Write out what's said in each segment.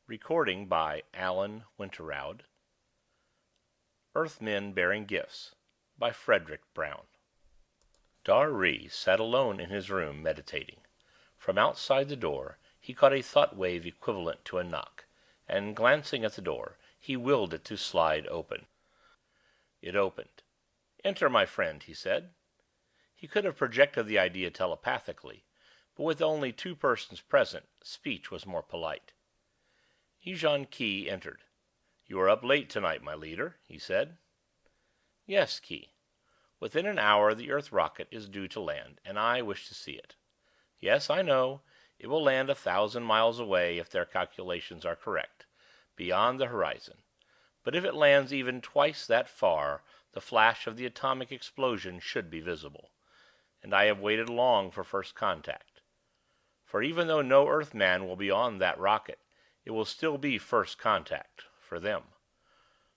Recording by Alan Winterroud. Earthmen Bearing Gifts by Fredric Brown. Dar sat alone in his room, meditating. From outside the door he caught a thought-wave equivalent to a knock, and glancing at the door, he willed it to slide open. It opened. "Enter, my friend," he said. He could have projected the idea telepathically, but with only two persons present, speech was more polite. Ejon Key entered. "You are up late tonight, my leader," he said. "Yes, Key. Within an hour the Earth rocket is due to land, and I wish to see it. Yes, I know, it will land 1,000 miles away if their calculations are correct, beyond the horizon. But if it lands even twice that far, the flash of the atomic explosion should be visible. And I have waited long for first contact. For even though no Earthman will be on that rocket, it will still be first contact for them.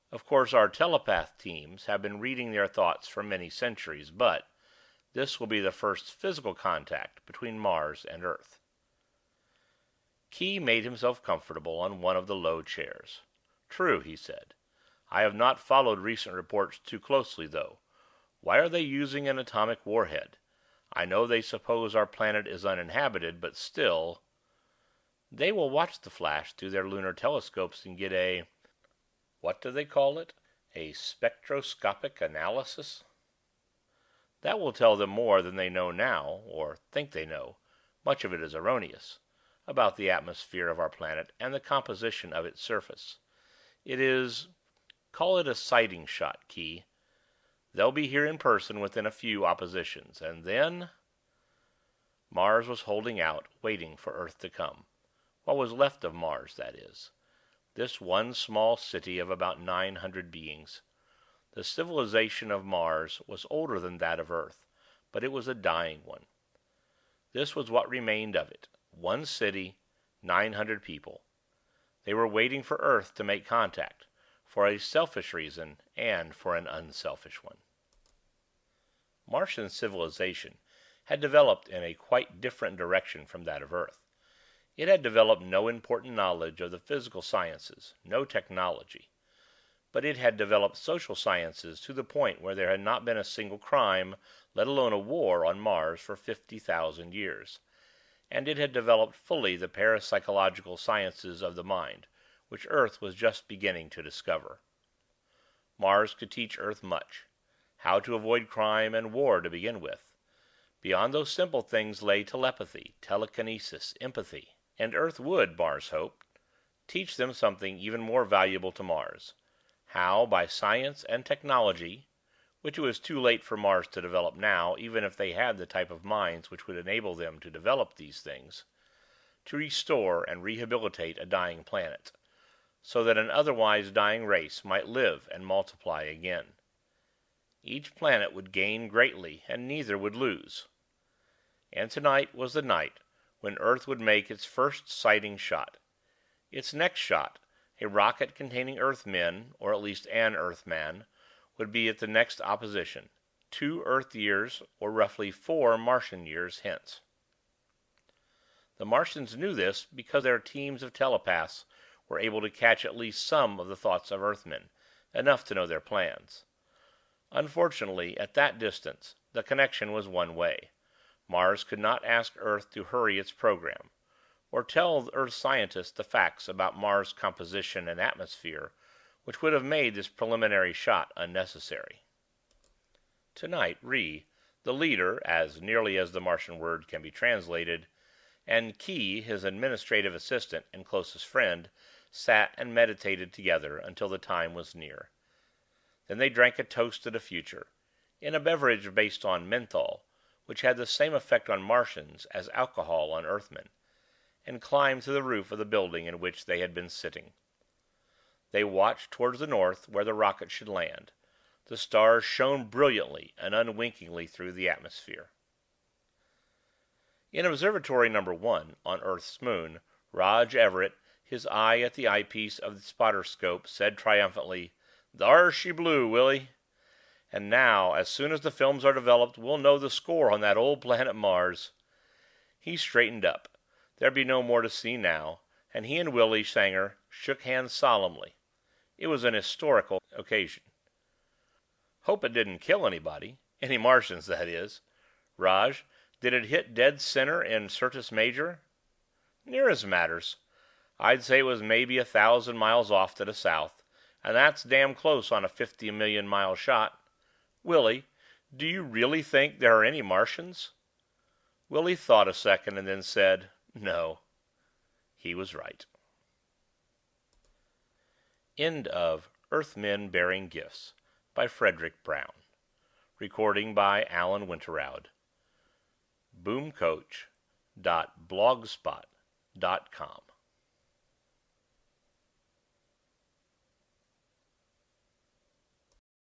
Of course, our telepath teams have been reading their thoughts for many centuries, but this will be the first physical contact between Mars and Earth." Key made himself comfortable on one of the low chairs. "True," he said. "I have not followed recent reports too closely, though. Why are they using an atomic warhead? I know they suppose our planet is uninhabited, but still—" "They will watch the flash through their lunar telescopes and get what do they call it? A spectroscopic analysis? That will tell them more than they know now, or think they know, much of it is erroneous, about the atmosphere of our planet and the composition of its surface. Call it a sighting shot, Key. They'll be here in person within a few oppositions, and then—" Mars was holding out, waiting for Earth to come. What was left of Mars, that is. This one small city of about 900 beings. The civilization of Mars was older than that of Earth, but it was a dying one. This was what remained of it. One city, 900 people. They were waiting for Earth to make contact, for a selfish reason and for an unselfish one. Martian civilization had developed in a quite different direction from that of Earth. It had developed no important knowledge of the physical sciences, no technology. But it had developed social sciences to the point where there had not been a single crime, let alone a war, on Mars for 50,000 years. And it had developed fully the parapsychological sciences of the mind, which Earth was just beginning to discover. Mars could teach Earth much. How to avoid crime and war to begin with. Beyond those simple things lay telepathy, telekinesis, empathy. And Earth would, Mars hoped, teach them something even more valuable to Mars. How, by science and technology, which it was too late for Mars to develop now, even if they had the type of minds which would enable them to develop these things, to restore and rehabilitate a dying planet, so that an otherwise dying race might live and multiply again. Each planet would gain greatly, and neither would lose. And tonight was the night when Earth would make its first sighting shot. Its next shot, a rocket containing Earthmen, or at least an Earthman, would be at the next opposition, 2 Earth years, or roughly 4 Martian years hence. The Martians knew this because their teams of telepaths were able to catch at least some of the thoughts of Earthmen, enough to know their plans. Unfortunately, at that distance, the connection was one way. Mars could not ask Earth to hurry its program, or tell Earth scientists the facts about Mars' composition and atmosphere, which would have made this preliminary shot unnecessary. Tonight, the leader, as nearly as the Martian word can be translated, and Key, his administrative assistant and closest friend, sat and meditated together until the time was near. Then they drank a toast to the future, in a beverage based on menthol, which had the same effect on Martians as alcohol on Earthmen, and climbed to the roof of the building in which they had been sitting. They watched towards the north, where the rocket should land. The stars shone brilliantly and unwinkingly through the atmosphere. In Observatory No. 1, on Earth's moon, Raj Everett, his eye at the eyepiece of the spotterscope, said triumphantly, "Thar she blew, Willie. And now, as soon as the films are developed, we'll know the score on that old planet Mars." He straightened up. There'd be no more to see now, and he and Willie Sanger shook hands solemnly. It was an historical occasion. "Hope it didn't kill anybody. Any Martians, that is. Raj, did it hit dead center in Syrtis Major?" "Nearest matters. I'd say it was maybe 1,000 miles off to the south, and that's damn close on a 50 million mile shot. Willie, do you really think there are any Martians?" Willie thought a second and then said, "No." He was right. End of Earthmen Bearing Gifts by Fredric Brown. Recording by Alan Winterowd. boomcoach.blogspot.com